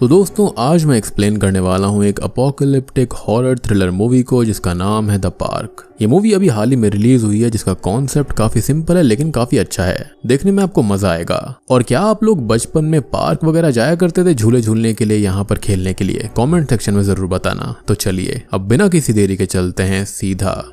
तो दोस्तों आज मैं एक्सप्लेन करने वाला हूँ एक अपोकलिप्टिक हॉरर थ्रिलर मूवी को जिसका नाम है द पार्क। ये मूवी अभी हाल ही में रिलीज हुई है जिसका कॉन्सेप्ट काफी सिंपल है लेकिन काफी अच्छा है, देखने में आपको मजा आएगा। और क्या आप लोग बचपन में पार्क वगैरह जाया करते थे झूले झूलने के लिए, यहाँ पर खेलने के लिए? कमेंट सेक्शन में जरूर बताना। तो चलिए अब बिना किसी देरी के चलते हैं सीधा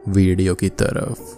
वीडियो की तरफ।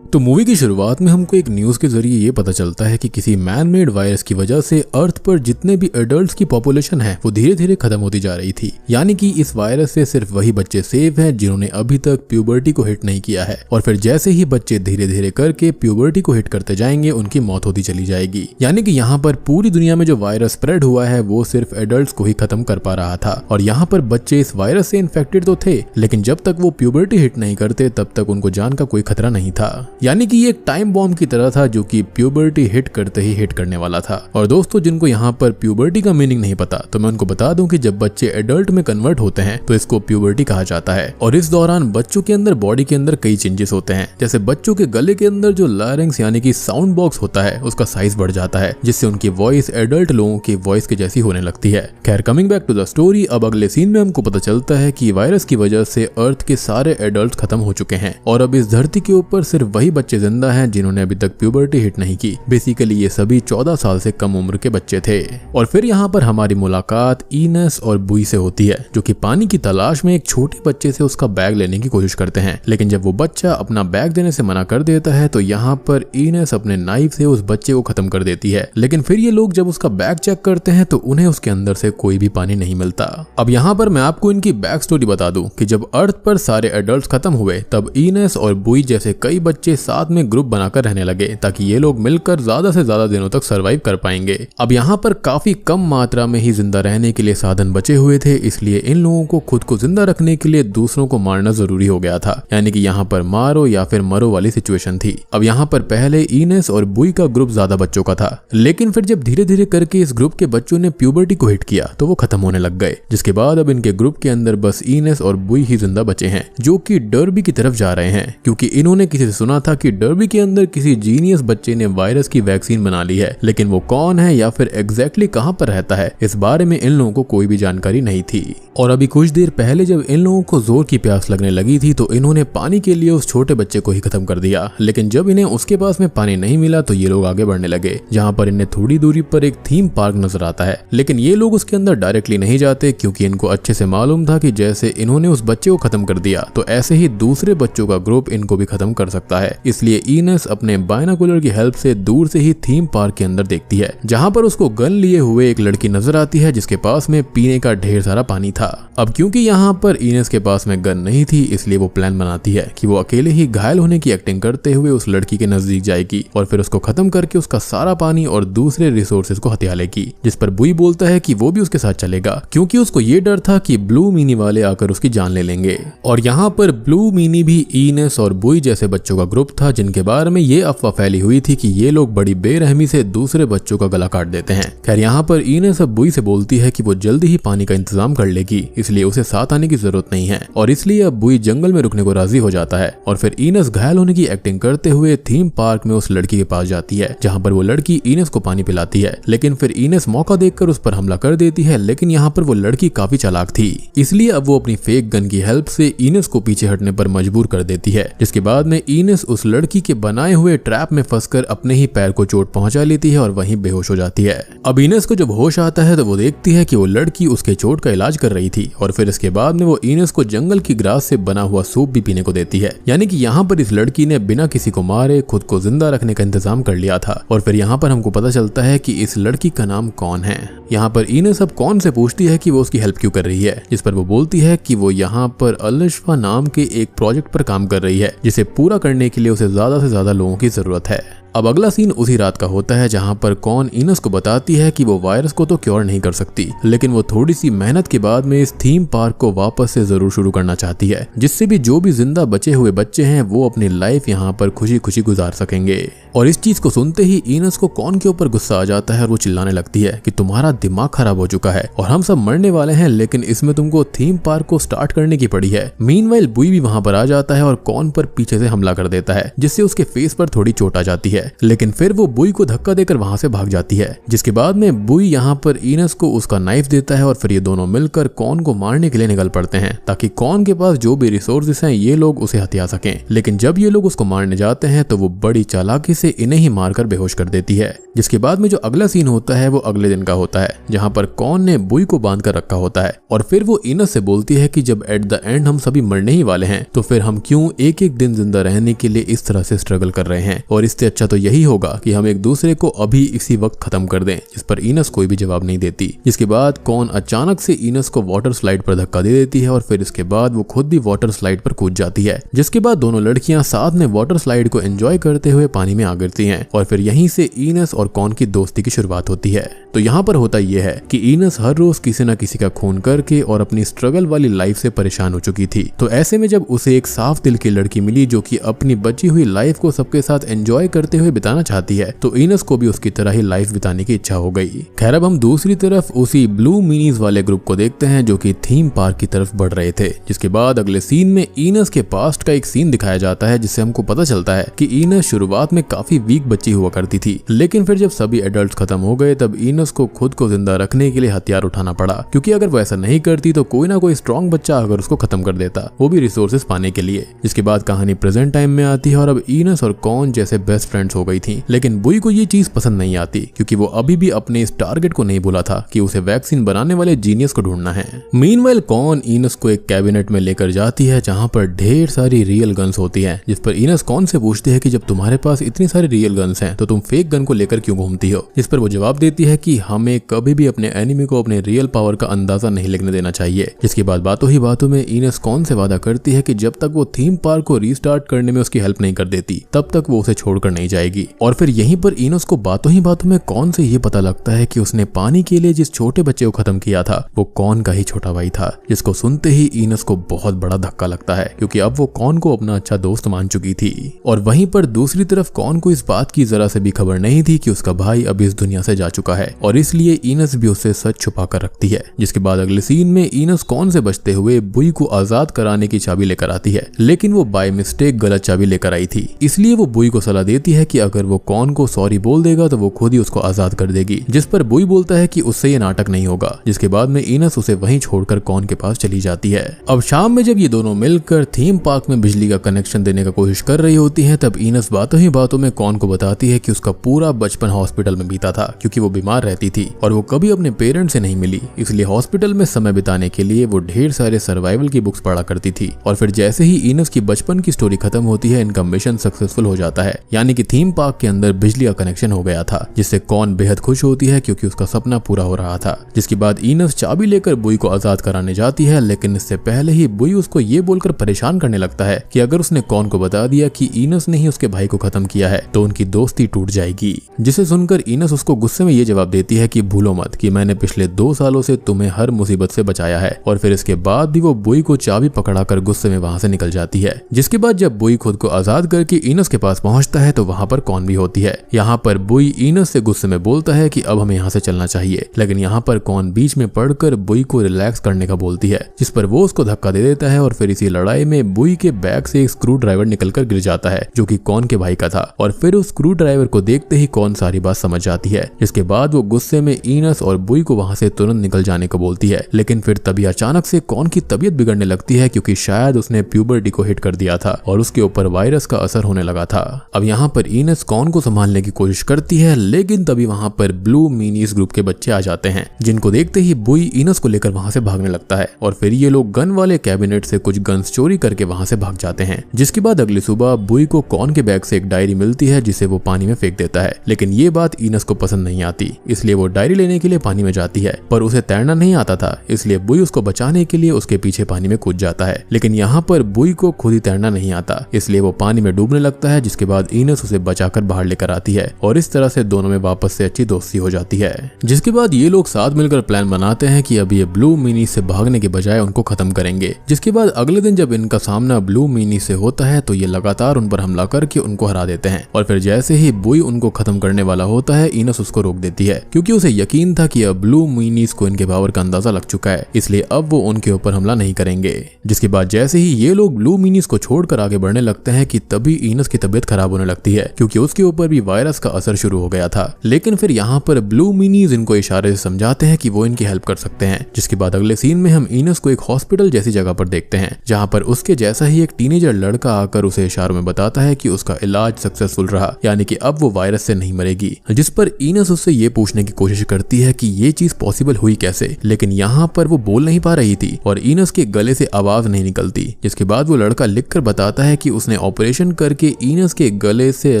तो मूवी की शुरुआत में हमको एक न्यूज़ के जरिए ये पता चलता है कि किसी मैन मेड वायरस की वजह से अर्थ पर जितने भी एडल्ट्स की पॉपुलेशन है वो धीरे धीरे खत्म होती जा रही थी। यानी कि इस वायरस से सिर्फ वही बच्चे सेफ हैं जिन्होंने अभी तक प्यूबर्टी को हिट नहीं किया है, और फिर जैसे ही बच्चे धीरे धीरे करके प्यूबर्टी को हिट करते जाएंगे उनकी मौत होती चली जाएगी। यानी कि यहाँ पर पूरी दुनिया में जो वायरस स्प्रेड हुआ है वो सिर्फ एडल्ट्स को ही खत्म कर पा रहा था, और यहाँ पर बच्चे इस वायरस से इन्फेक्टेड तो थे लेकिन जब तक वो प्यूबर्टी हिट नहीं करते तब तक उनको जान का कोई खतरा नहीं था। यानी कि ये एक टाइम बॉम्ब की तरह था जो कि प्यूबर्टी हिट करते ही हिट करने वाला था। और दोस्तों जिनको यहाँ पर प्यूबर्टी का मीनिंग नहीं पता तो मैं उनको बता दूं कि जब बच्चे एडल्ट में कन्वर्ट होते हैं तो इसको प्यूबर्टी कहा जाता है। और इस दौरान बच्चों के अंदर बॉडी के अंदर कई चेंजेस होते हैं, जैसे बच्चों के गले के अंदर जो लारिंक्स यानी कि साउंड बॉक्स होता है उसका साइज बढ़ जाता है, जिससे उनकी वॉइस एडल्ट लोगों की वॉइस के जैसी होने लगती है। खैर coming back to the story, अब अगले सीन में हमको पता चलता है कि वायरस की वजह से अर्थ के सारे एडल्ट खत्म हो चुके हैं और अब इस धरती के ऊपर सिर्फ वही बच्चे जिंदा हैं जिन्होंने अभी तक प्यूबर्टी हिट नहीं की। बेसिकली ये सभी 14 साल से कम उम्र के बच्चे थे। और फिर यहाँ पर हमारी मुलाकात ईनस और बुई से होती है जो कि पानी की तलाश में एक छोटे बच्चे से उसका बैग लेने की कोशिश करते हैं, लेकिन जब वो बच्चा अपना बैग देने से मना कर देता है तो यहाँ पर ईनस अपने नाइफ से उस बच्चे को खत्म कर देती है। लेकिन फिर ये लोग जब उसका बैग चेक करते हैं तो उन्हें उसके अंदर से कोई भी पानी नहीं मिलता। अब यहाँ पर मैं आपको इनकी बैक स्टोरी बता दूं कि जब अर्थ पर सारे एडल्ट खत्म हुए तब ईनस और बुई जैसे कई बच्चे साथ में ग्रुप बनाकर रहने लगे ताकि ये लोग मिलकर ज्यादा से ज्यादा दिनों तक सरवाइव कर पाएंगे। अब यहाँ पर काफी कम मात्रा में ही जिंदा रहने के लिए साधन बचे हुए थे, इसलिए इन लोगों को खुद को जिंदा रखने के लिए दूसरों को मारना जरूरी हो गया था। यानी कि यहाँ पर मारो या फिर मरो वाली सिचुएशन थी। अब यहाँ पर पहले ईनस और बुई का ग्रुप ज्यादा बच्चों का था, लेकिन फिर जब धीरे धीरे करके इस ग्रुप के बच्चों ने प्यूबर्टी को हिट किया तो वो खत्म होने लग गए, जिसके बाद अब इनके ग्रुप के अंदर बस ईनस और बुई ही जिंदा बचे हैं जो कि डर्बी की तरफ जा रहे हैं, क्योंकि इन्होंने किसी से सुना था कि डर्बी के अंदर किसी जीनियस बच्चे ने वायरस की वैक्सीन बना ली है, लेकिन वो कौन है या फिर एग्जैक्टली कहां पर रहता है इस बारे में इन लोगों को कोई भी जानकारी नहीं थी। और अभी कुछ देर पहले जब इन लोगों को जोर की प्यास लगने लगी थी तो इन्होंने पानी के लिए उस छोटे बच्चे को ही खत्म कर दिया, लेकिन जब इन्हें उसके पास में पानी नहीं मिला तो ये लोग आगे बढ़ने लगे, जहां पर इन्हें थोड़ी दूरी पर एक थीम पार्क नजर आता है। लेकिन ये लोग उसके अंदर डायरेक्टली नहीं जाते क्योंकि इनको अच्छे से मालूम था कि जैसे इन्होंने उस बच्चे को खत्म कर दिया तो ऐसे ही दूसरे बच्चों का ग्रुप इनको भी खत्म कर सकता है। इसलिए ईनस अपने बायनाकुलर की हेल्प से दूर से ही थीम पार्क के अंदर देखती है, जहां पर उसको गन लिए हुए एक लड़की नजर आती है जिसके पास में पीने का ढेर सारा पानी था। अब क्योंकि यहाँ पर ईनस के पास में गन नहीं थी इसलिए वो प्लान बनाती है कि वो अकेले ही घायल होने की एक्टिंग करते हुए उस लड़की के नजदीक जाएगी और फिर उसको खत्म करके उसका सारा पानी और दूसरे रिसोर्सेज को हथिया लेगी, जिस पर बुई बोलता है कि वो भी उसके साथ चलेगा क्योंकि उसको ये डर था कि ब्लू मीनी वाले आकर उसकी जान ले लेंगे। और यहाँ पर ब्लू मीनी भी ईनस और बुई जैसे बच्चों का ग्रुप था जिनके बारे में ये अफवाह फैली हुई थी कि ये लोग बड़ी बेरहमी से दूसरे बच्चों का गला काट देते हैं। खैर यहाँ पर ईनस अब बुई से बोलती है कि वो जल्दी ही पानी का इंतजाम कर लेगी, इसलिए उसे साथ आने की जरूरत नहीं है, और इसलिए अब बुई जंगल में रुकने को राजी हो जाता है। और फिर ईनस घायल होने की एक्टिंग करते हुए थीम पार्क में उस लड़की के पास जाती है, जहाँ पर वो लड़की ईनस को पानी पिलाती है, लेकिन फिर ईनस मौका देखकर उस पर हमला कर देती है। लेकिन यहाँ पर वो लड़की काफी चालाक थी, इसलिए अब वो अपनी फेक गन की हेल्प से ईनस को पीछे हटने पर मजबूर कर देती है, जिसके बाद में ईनस उस लड़की के बनाए हुए ट्रैप में फंसकर अपने ही पैर को चोट पहुंचा लेती है और वहीं बेहोश हो जाती है। अब ईनस को जब होश आता है तो वो देखती है कि वो लड़की उसके चोट का इलाज कर रही थी, और फिर इसके बाद में वो ईनस को जंगल की ग्रास से बना हुआ सूप भी पीने को देती है। यानी कि यहाँ पर इस लड़की ने बिना किसी को मारे खुद को जिंदा रखने का इंतजाम कर लिया था। और फिर यहाँ पर हमको पता चलता है कि इस लड़की का नाम कौन है। यहाँ पर ईनस अब कौन से पूछती है कि वो उसकी हेल्प क्यों कर रही है, जिस पर वो बोलती है कि वो यहाँ पर अलिशफा नाम के एक प्रोजेक्ट पर काम कर रही है जिसे पूरा करने के लिए उसे ज्यादा से ज्यादा लोगों की जरूरत है। अब अगला सीन उसी रात का होता है जहां पर कॉन ईनस को बताती है कि वो वायरस को तो क्योर नहीं कर सकती, लेकिन वो थोड़ी सी मेहनत के बाद में इस थीम पार्क को वापस से जरूर शुरू करना चाहती है, जिससे भी जो भी जिंदा बचे हुए बच्चे हैं वो अपनी लाइफ यहाँ पर खुशी खुशी गुजार सकेंगे। और इस चीज को सुनते ही ईनस को कॉन के ऊपर गुस्सा आ जाता है और वो चिल्लाने लगती है कि तुम्हारा दिमाग खराब हो चुका है और हम सब मरने वाले हैं, लेकिन इसमें तुमको थीम पार्क को स्टार्ट करने की पड़ी है। मीनवाइल बुई भी वहां पर आ जाता है और कॉन पर पीछे से हमला कर देता है, जिससे उसके फेस पर थोड़ी चोट आ जाती है। है, लेकिन फिर वो बुई को धक्का देकर वहां से भाग जाती है। जिसके बाद में बुई यहाँ पर इनस को उसका नाइफ देता है और फिर ये दोनों मिलकर कॉन को मारने के लिए निकल पड़ते हैं ताकि कॉन के पास जो भी रिसोर्सेस हैं ये लोग उसे हथिया सकें। लेकिन जब ये लोग उसको मारने जाते हैं तो वो बड़ी चालाकी से इन्हें ही मारकर बेहोश कर देती है। जिसके बाद में जो अगला सीन होता है वो अगले दिन का होता है, जहाँ पर कॉन ने बुई को बांध कर रखा होता है और फिर वो इनस से बोलती है कि जब एट द एंड हम सभी मरने ही वाले हैं तो फिर हम क्यों एक एक दिन जिंदा रहने के लिए इस तरह से स्ट्रगल कर रहे हैं, और इससे अच्छा तो यही होगा कि हम एक दूसरे को अभी इसी वक्त खत्म कर दें। जिस पर इनस कोई भी जवाब नहीं देती। जिसके बाद कॉन अचानक से इनस को वाटर स्लाइड पर धक्का दे देती है और फिर इसके बाद वो खुद भी वाटर स्लाइड पर कूद जाती है। जिसके बाद दोनों लड़कियां साथ में वाटर स्लाइड को एंजॉय करते हुए पानी में आ गिरती हैं और फिर यहीं से इनस और कॉन की दोस्ती की शुरुआत होती है। तो यहाँ पर होता यह है कि इनस हर रोज किसी न किसी का खून करके और अपनी स्ट्रगल वाली लाइफ से परेशान हो चुकी थी। तो ऐसे में जब उसे एक साफ दिल की लड़की मिली जो कि अपनी बची हुई लाइफ को सबके साथ एंजॉय करते हुए बिताना चाहती है, तो इनस को भी उसकी तरह ही लाइफ बिताने की इच्छा हो गई। खैर अब हम दूसरी तरफ उसी ब्लू मिनीज वाले ग्रुप को देखते हैं जो कि थीम पार्क की तरफ बढ़ रहे थे। जिसके बाद अगले सीन में इनस के पास्ट का एक सीन दिखाया जाता है जिससे हमको पता चलता है कि इनस शुरुआत में काफी वीक बच्ची हुआ करती थी, लेकिन फिर जब सभी एडल्ट खत्म हो गए तब इनस को खुद को जिंदा रखने के लिए हथियार उठाना पड़ा, क्योंकि अगर वो ऐसा नहीं करती तो कोई ना कोई स्ट्रॉन्ग बच्चा अगर उसको खत्म कर देता, वो भी रिसोर्सेस पाने के लिए। जिसके बाद कहानी प्रेजेंट टाइम में आती है और अब इनस और कॉन जैसे बेस्ट फ्रेंड्स हो गई थी। लेकिन बुई को ये चीज पसंद नहीं आती क्योंकि वो अभी भी अपने इस टारगेट को नहीं भूला था कि उसे वैक्सीन बनाने वाले जीनियस को ढूंढना है। मीनवाइल कॉन इनस को एक कैबिनेट में लेकर जाती है जहां पर ढेर सारी रियल गन्स होती हैं। जिस पर इनस कॉन से पूछती है कि जब तुम्हारे पास इतनी सारी रियल गन्स हैं तो तुम फेक गन को लेकर क्यों घूमती हो। जिस पर वो जवाब देती है कि हमें कभी भी अपने एनिमी को अपने रियल पावर का अंदाजा नहीं लगने देना चाहिए। जिसके बाद बातों ही बातों में इनस कॉन से वादा करती है कि जब तक वो थीम पार्क को रीस्टार्ट करने में उसकी हेल्प नहीं कर देती तब तक वो उसे छोड़कर नहीं जाएगी। और फिर यहीं पर इनस को बातों ही बातों में कॉन से ये पता लगता है कि उसने पानी के लिए जिस छोटे बच्चे को खत्म किया था वो कॉन का ही छोटा भाई था। जिसको सुनते ही इनस को बहुत बड़ा धक्का लगता है क्योंकि अब वो कॉन को अपना अच्छा दोस्त मान चुकी थी। और वहीं पर दूसरी तरफ कॉन को इस बात की जरा से भी खबर नहीं थी कि उसका भाई अब इस दुनिया से जा चुका है और इसलिए इनस भी उससे सच छुपा कर रखती है। जिसके बाद अगले सीन में इनस कॉन से बचते हुए बुई को आजाद कराने की चाबी लेकर आती है, लेकिन वो बाय मिस्टेक गलत चाबी लेकर आई थी। इसलिए वो बुई को सलाह देती है कि अगर वो कॉन को सॉरी बोल देगा तो वो खुद ही उसको आजाद कर देगी। जिस पर बुई बोलता है कि उससे ये नाटक नहीं होगा। जिसके बाद में इनस उसे वहीं छोड़कर कॉन के पास चली जाती है। अब शाम में जब ये दोनों मिलकर थीम पार्क में बिजली का कनेक्शन देने का कोशिश कर रही होती हैं तब इनस बातों ही बातों में कॉन को बताती है कि उसका पूरा बचपन हॉस्पिटल में बीता था क्योंकि वो बीमार रहती थी और वो कभी अपने पेरेंट्स से नहीं मिली, इसलिए हॉस्पिटल में समय बिताने के लिए वो ढेर सारे सर्वाइवल की बुक्स पढ़ा करती थी। और फिर जैसे ही इनस की बचपन की स्टोरी खत्म होती है इनका मिशन सक्सेसफुल हो जाता है, यानी कि थीम पार्क के अंदर बिजली का कनेक्शन हो गया था, जिससे कॉन बेहद खुश होती है क्योंकि उसका सपना पूरा हो रहा था। जिसके बाद इनस चाबी लेकर बुई को आजाद कराने जाती है, लेकिन इससे पहले ही बुई उसको ये बोलकर परेशान करने लगता है कि अगर उसने कॉन को बता दिया कि इनस ने ही उसके भाई को खत्म किया है तो उनकी दोस्ती टूट जाएगी। जिसे सुनकर इनस उसको गुस्से में ये जवाब देती है कि भूलो मत कि मैंने पिछले 2 सालों से तुम्हें हर मुसीबत से बचाया है। और फिर इसके बाद भी वो बुई को चाबी पकड़ाकर गुस्से में वहां से निकल जाती है। जिसके बाद जब बुई खुद को आजाद करके इनस के पास पहुंचता है तो वहां पर कॉन भी होती है। यहाँ पर बुई इनस से गुस्से में बोलता है कि अब हमें यहाँ से चलना चाहिए, लेकिन यहाँ पर कॉन बीच में पड़कर बुई को रिलैक्स करने का बोलती है, जिस पर वो उसको धक्का दे देता है और फिर इसी लड़ाई में बुई के बैग से एक स्क्रू ड्राइवर निकलकर गिर जाता है जो कि कॉन के भाई का था। और फिर उस स्क्रू ड्राइवर को देखते ही कॉन सारी बात समझ जाती है। जिसके बाद वो गुस्से में इनस और बुई को वहां से तुरंत निकल जाने को बोलती है, लेकिन फिर तभी अचानक से कॉन की तबीयत बिगड़ने लगती है क्योंकि शायद उसने प्यूबर्टी को हिट कर दिया था और उसके ऊपर वायरस का असर होने लगा था। अब यहाँ पर इनस कॉन को संभालने की कोशिश करती है, लेकिन तभी वहां पर ब्लू मिनीज ग्रुप के बच्चे आ जाते हैं, जिनको देखते ही बुई इनस को लेकर वहां से भागने लगता है और फिर ये लोग गन वाले कैबिनेट से कुछ गन्स चोरी करके वहां से भाग जाते हैं। जिसके बाद अगली सुबह बुई को कॉन के बैग से एक डायरी मिलती है जिसे वो पानी में फेंक देता है, लेकिन ये बात इनस को पसंद नहीं आती, इसलिए वो डायरी लेने के लिए पानी में जाती है, पर उसे तैरना नहीं आता था, इसलिए बुई उसको बचाने के लिए उसके पीछे पानी में कूद जाता है। लेकिन यहाँ पर बुई को खुद ही तैरना नहीं आता, इसलिए वो पानी में डूबने लगता है। जिसके बाद इनस उसे बचाकर बाहर लेकर आती है और इस तरह से दोनों में वापस से अच्छी दोस्ती हो जाती है। जिसके बाद ये लोग साथ मिलकर प्लान बनाते हैं कि अब ये ब्लू मिनी से भागने के बजाय उनको खत्म करेंगे। जिसके बाद अगले दिन जब इनका सामना ब्लू मिनी से होता है तो ये लगातार उन पर हमला करके उनको हरा देते हैं और फिर जैसे ही बुई उनको खत्म करने वाला होता है इनस उसको रोक देती है, क्योंकि उसे यकीन था कि अब ब्लू मिनीज को इनके पावर का अंदाजा लग चुका है, इसलिए अब वो उनके ऊपर हमला नहीं करेंगे। जिसके बाद जैसे ही ये लोग ब्लू मिनीज को छोड़कर आगे बढ़ने लगते हैं कि तभी इनस की तबीयत खराब होने लगती है क्योंकि उसके ऊपर भी वायरस का असर शुरू हो गया था। लेकिन फिर यहाँ पर ब्लू मिनीज इनको इशारे से समझाते हैं कि वो इनकी हेल्प कर सकते हैं। जिसके बाद अगले सीन में हम इनस को एक हॉस्पिटल जैसी जगह पर देखते हैं, जहाँ पर उसके जैसा ही एक टीनेजर लड़का आकर उसे इशारों में बताता है कि उसका इलाज सक्सेसफुल रहा, यानी कि अब वो वायरस से नहीं मरेगी। जिस पर इनस उससे ये पूछने की कोशिश करती है कि ये चीज पॉसिबल हुई कैसे, लेकिन यहाँ पर वो बोल नहीं पा रही थी और इनस के गले से आवाज नहीं निकलती। जिसके बाद वो लड़का लिखकर बताता है कि उसने ऑपरेशन करके इनस के गले से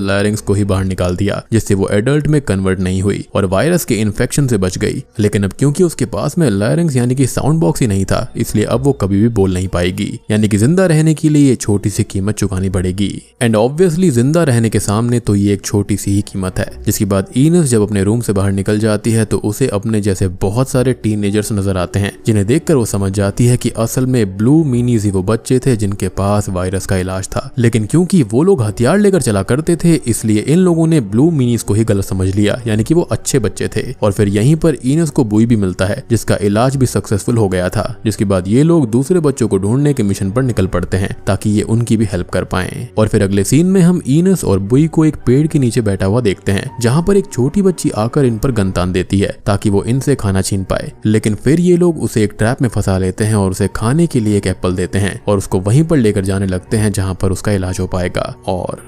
लैरिंग्स को ही बाहर निकाल दिया, जिससे वो एडल्ट में कन्वर्ट नहीं हुई और वायरस के इन्फेक्शन से बच गई। लेकिन अब क्योंकि उसके पास में लैरिंग्स यानी कि साउंड बॉक्स ही नहीं था, इसलिए अब वो कभी भी बोल नहीं पाएगी, यानी कि जिंदा रहने के लिए ये छोटी सी कीमत चुकानी पड़ेगी। एंड ऑब्वियसली जिंदा रहने के सामने तो ये एक छोटी सी ही कीमत है। जिसके बाद इनस जब अपने रूम से बाहर निकल जाती है तो उसे अपने जैसे बहुत सारे टीनेजर्स नजर आते हैं, जिन्हें देखकर वो समझ जाती है कि असल में ब्लू मिनीज ही वो बच्चे थे जिनके पास वायरस का इलाज था। लेकिन क्योंकि वो लोग हथियार लेकर चला करते थे, इसलिए इन लोगों ने ब्लू मिनीज को ही गलत समझ लिया, यानी कि वो अच्छे बच्चे थे। और फिर यहीं पर इनस को बुई भी मिलता है, जिसका इलाज भी सक्सेसफुल हो गया था। जिसके बाद ये लोग दूसरे बच्चों को ढूंढने के मिशन पर निकल पड़ते हैं ताकि ये उनकी भी हेल्प कर पाएं। और फिर अगले सीन में हम इनस और बुई को एक पेड़ के नीचे बैठा हुआ देखते हैं, जहाँ पर एक छोटी बच्ची आकर इन पर गन तान देती है ताकि वो इनसे खाना छीन पाए। लेकिन फिर ये लोग उसे एक ट्रैप में फंसा लेते हैं और उसे खाने के लिए एक एप्पल देते हैं और उसको वहीं पर लेकर जाने लगते हैं जहां पर उसका इलाज हो पाएगा। और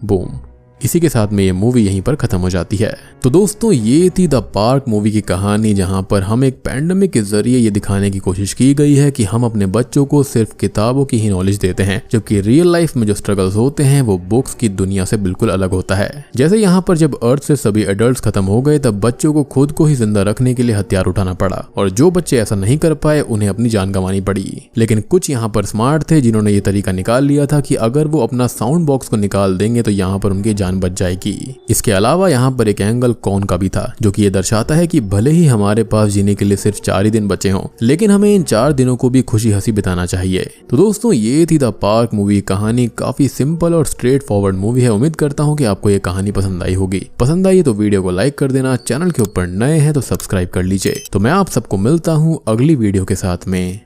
बूम, इसी के साथ में ये मूवी यहीं पर खत्म हो जाती है। तो दोस्तों, ये थी द पार्क मूवी की कहानी, जहां पर हम एक पैंडेमिक के जरिए ये दिखाने की कोशिश की गई है कि हम अपने बच्चों को सिर्फ किताबों की ही नॉलेज देते हैं, जबकि रियल लाइफ में जो स्ट्रगल्स होते हैं वो बुक्स की दुनिया से बिल्कुल अलग होता है। जैसे यहाँ पर जब अर्थ से सभी एडल्ट्स खत्म हो गए, तब बच्चों को खुद को ही जिंदा रखने के लिए हथियार उठाना पड़ा, और जो बच्चे ऐसा नहीं कर पाए उन्हें अपनी जान गंवानी पड़ी। लेकिन कुछ यहाँ पर स्मार्ट थे जिन्होंने ये तरीका निकाल लिया था कि अगर वो अपना साउंड बॉक्स को निकाल देंगे तो यहाँ पर उनकी जान बच जाएगी। इसके अलावा यहाँ पर एक एंगल कौन का भी था, जो कि ये दर्शाता है कि भले ही हमारे पास जीने के लिए सिर्फ 4 ही दिन बचे हों, लेकिन हमें इन 4 दिनों को भी खुशी हंसी बिताना चाहिए। तो दोस्तों, ये थी द पार्क मूवी कहानी। काफी सिंपल और स्ट्रेट फॉरवर्ड मूवी है। उम्मीद करता हूँ कि आपको ये कहानी पसंद आई होगी। पसंद आई तो वीडियो को लाइक कर देना, चैनल के ऊपर नए हैं तो सब्सक्राइब कर लीजिए। तो मैं आप सबको मिलता हूँ अगली वीडियो के साथ में।